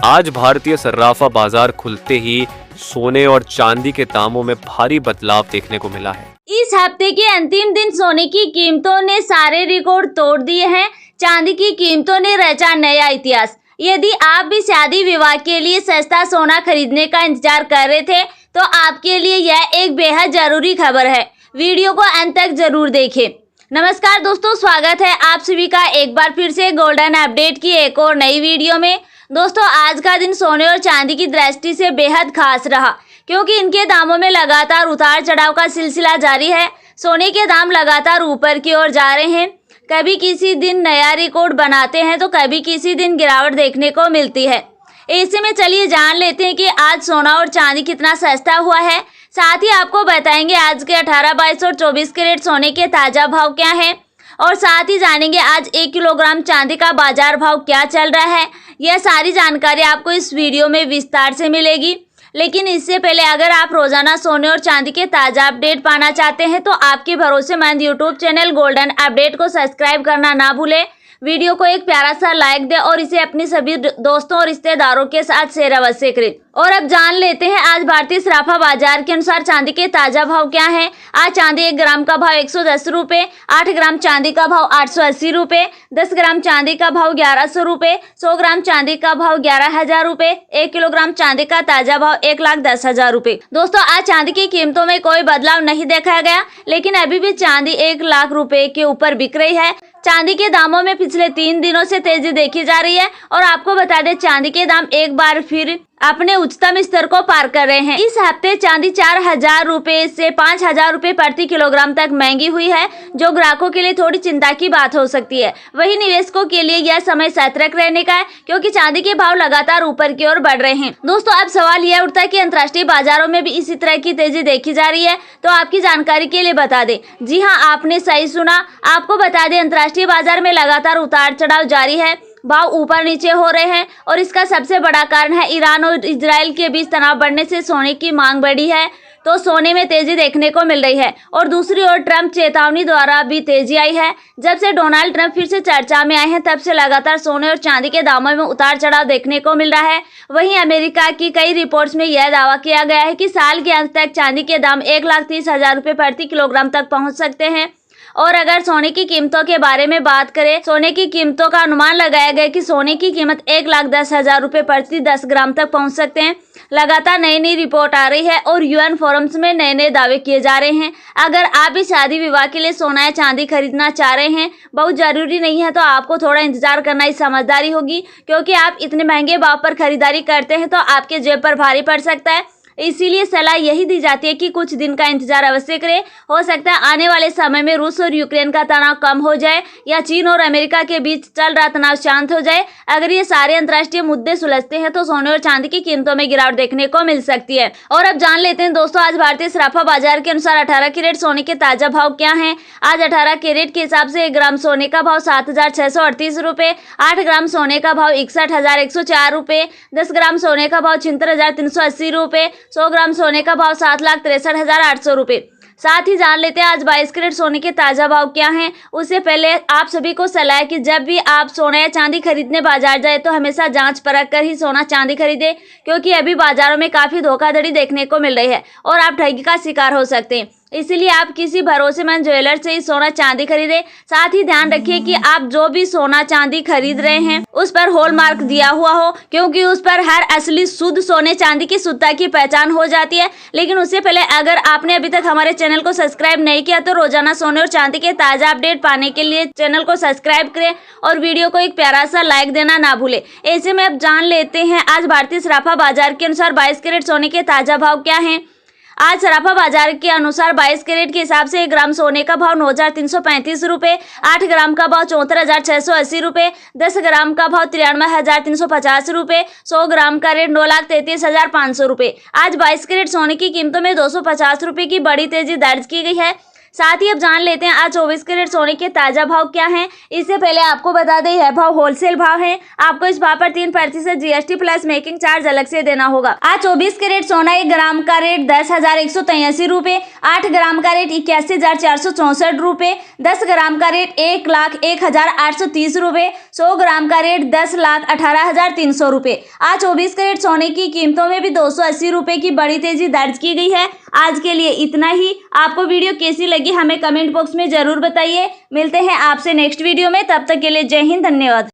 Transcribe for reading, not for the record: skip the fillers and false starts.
आज भारतीय सर्राफा बाजार खुलते ही सोने और चांदी के दामों में भारी बदलाव देखने को मिला है। इस हफ्ते के अंतिम दिन सोने की कीमतों ने सारे रिकॉर्ड तोड़ दिए हैं। चांदी की कीमतों ने रचा नया इतिहास। यदि आप भी शादी विवाह के लिए सस्ता सोना खरीदने का इंतजार कर रहे थे तो आपके लिए यह एक बेहद जरूरी खबर है। वीडियो को अंत तक जरूर देखें। नमस्कार दोस्तों, स्वागत है आप सभी का एक बार फिर से गोल्डन अपडेट की एक और नई वीडियो में। दोस्तों, आज का दिन सोने और चांदी की दृष्टि से बेहद खास रहा क्योंकि इनके दामों में लगातार उतार चढ़ाव का सिलसिला जारी है। सोने के दाम लगातार ऊपर की ओर जा रहे हैं। कभी किसी दिन नया रिकॉर्ड बनाते हैं तो कभी किसी दिन गिरावट देखने को मिलती है। ऐसे में चलिए जान लेते हैं कि आज सोना और चांदी कितना सस्ता हुआ है। साथ ही आपको बताएंगे आज के 18, 22 और 24 कैरेट सोने के ताजा भाव क्या है और साथ ही जानेंगे आज 1 किलोग्राम चांदी का बाजार भाव क्या चल रहा है। यह सारी जानकारी आपको इस वीडियो में विस्तार से मिलेगी। लेकिन इससे पहले अगर आप रोजाना सोने और चांदी के ताजा अपडेट पाना चाहते हैं तो आपके भरोसेमंद यूट्यूब चैनल गोल्डन अपडेट को सब्सक्राइब करना ना भूलें। वीडियो को एक प्यारा सा लाइक दें और इसे अपने सभी दोस्तों और रिश्तेदारों के साथ शेयर अवश्य करें। और अब जान लेते हैं आज भारतीय सराफा बाजार के अनुसार चांदी के ताजा भाव क्या है। आज चांदी 1 ग्राम का भाव 110 रुपये, 8 ग्राम चांदी का भाव 880 रुपये, 10 ग्राम चांदी का भाव 1100 रुपये, 100 ग्राम चांदी का भाव 11,000 रुपये, 1 किलोग्राम चांदी का ताजा भाव 1,10,000 रुपये। दोस्तों, आज चांदी की कीमतों में कोई बदलाव नहीं देखा गया, लेकिन अभी भी चांदी 1 लाख रुपए के ऊपर बिक रही है। चांदी के दामों में पिछले 3 दिनों से तेजी देखी जा रही है और आपको बता दें चांदी के दाम एक बार फिर अपने उच्चतम स्तर को पार कर रहे हैं। इस हफ्ते चांदी 4,000 रुपए से 5,000 रुपए प्रति किलोग्राम तक महंगी हुई है, जो ग्राहकों के लिए थोड़ी चिंता की बात हो सकती है। वहीं निवेशकों के लिए यह समय सतर्क रहने का है क्योंकि चांदी के भाव लगातार ऊपर की ओर बढ़ रहे हैं। दोस्तों, अब सवाल यह उठता है कि अंतर्राष्ट्रीय बाजारों में भी इसी तरह की तेजी देखी जा रही है। तो आपकी जानकारी के लिए बता दें, जी हाँ, आपने सही सुना। आपको बता दें अंतर्राष्ट्रीय बाजार में लगातार उतार चढ़ाव जारी है। भाव ऊपर नीचे हो रहे हैं और इसका सबसे बड़ा कारण है ईरान और इजराइल के बीच तनाव बढ़ने से सोने की मांग बढ़ी है, तो सोने में तेजी देखने को मिल रही है। और दूसरी ओर ट्रंप चेतावनी द्वारा भी तेजी आई है। जब से डोनाल्ड ट्रंप फिर से चर्चा में आए हैं तब से लगातार सोने और चांदी के दामों में उतार चढ़ाव देखने को मिल रहा है। वहीं अमेरिका की कई रिपोर्ट्स में यह दावा किया गया है कि साल के अंत तक चांदी के दाम 1,30,000 रुपये प्रति किलोग्राम तक पहुँच सकते हैं। और अगर सोने की कीमतों के बारे में बात करें, सोने की कीमतों का अनुमान लगाया गया कि सोने की कीमत 1,10,000 रुपये प्रति 10 ग्राम तक पहुंच सकते हैं। लगातार नई नई रिपोर्ट आ रही है और यूएन फोरम्स में नए नए दावे किए जा रहे हैं। अगर आप भी शादी विवाह के लिए सोना या चांदी खरीदना चाह रहे हैं, बहुत जरूरी नहीं है तो आपको थोड़ा इंतजार करना ही समझदारी होगी, क्योंकि आप इतने महंगे भाव पर खरीदारी करते हैं तो आपके जेब पर भारी पड़ सकता है। इसीलिए सलाह यही दी जाती है कि कुछ दिन का इंतजार अवश्य करें। हो सकता है आने वाले समय में रूस और यूक्रेन का तनाव कम हो जाए या चीन और अमेरिका के बीच चल रहा तनाव शांत हो जाए। अगर ये सारे अंतर्राष्ट्रीय मुद्दे सुलझते हैं तो सोने और चांदी की कीमतों में गिरावट देखने को मिल सकती है। और अब जान लेते हैं दोस्तों, आज भारतीय सराफा बाजार के अनुसार 18 कैरेट सोने के ताजा भाव क्या है। आज 18 कैरेट के हिसाब से 1 ग्राम सोने का भाव 7,638 रुपये, 8 ग्राम सोने का भाव 61,104 रुपये, 10 ग्राम सोने का भाव 76,380 रुपये, 100 ग्राम सोने का भाव 7,63,800 रुपये। साथ ही जान लेते हैं आज 22 कैरेट सोने के ताजा भाव क्या हैं। उससे पहले आप सभी को सलाह है कि जब भी आप सोना या चांदी खरीदने बाजार जाए तो हमेशा जांच परख कर ही सोना चांदी खरीदे, क्योंकि अभी बाजारों में काफी धोखाधड़ी देखने को मिल रही है और आप ठगी का शिकार हो सकते हैं। इसलिए आप किसी भरोसेमंद ज्वेलर से ही सोना चांदी खरीदें। साथ ही ध्यान रखिए कि आप जो भी सोना चांदी खरीद रहे हैं उस पर हॉलमार्क दिया हुआ हो, क्योंकि उस पर हर असली शुद्ध सोने चांदी की शुद्धता की पहचान हो जाती है। लेकिन उससे पहले अगर आपने अभी तक हमारे चैनल को सब्सक्राइब नहीं किया तो रोजाना सोने और चांदी के ताजा अपडेट पाने के लिए चैनल को सब्सक्राइब करें और वीडियो को एक प्यारा सा लाइक देना ना भूले। ऐसे में अब जान लेते हैं आज भारतीय सराफा बाजार के अनुसार 22 कैरेट सोने के ताजा भाव क्या है। आज सराफा बाजार के अनुसार 22 कैरेट के हिसाब से 1 ग्राम सोने का भाव 9,335 रुपये, 8 ग्राम का भाव 74,680 रुपये, 10 ग्राम का भाव 93,350 रुपये, 100 ग्राम का रेट 9,33,500 रुपये। आज 22 कैरेट सोने की कीमतों में 250 रुपये की बड़ी तेजी दर्ज की गई है। साथ ही अब जान लेते हैं आज 24 कैरेट सोने के ताजा भाव क्या हैं। इससे पहले आपको बता दें यह भाव होलसेल भाव है। आपको इस भाव पर 3% जीएसटी प्लस मेकिंग चार्ज अलग से देना होगा। आज 24 कैरेट सोना 1 ग्राम का रेट 10,183 रुपए, 8 ग्राम का रेट 81,464 रुपए, 10 ग्राम का रेट 1,01,830 रुपए, 100 ग्राम का रेट 10,18,300 रुपए। आज 24 कैरेट सोने की कीमतों में भी 280 रुपए की बड़ी तेजी दर्ज की गई है। आज के लिए इतना ही। आपको वीडियो कैसी लगी हमें कमेंट बॉक्स में जरूर बताइए। मिलते हैं आपसे नेक्स्ट वीडियो में, तब तक के लिए जय हिंद, धन्यवाद।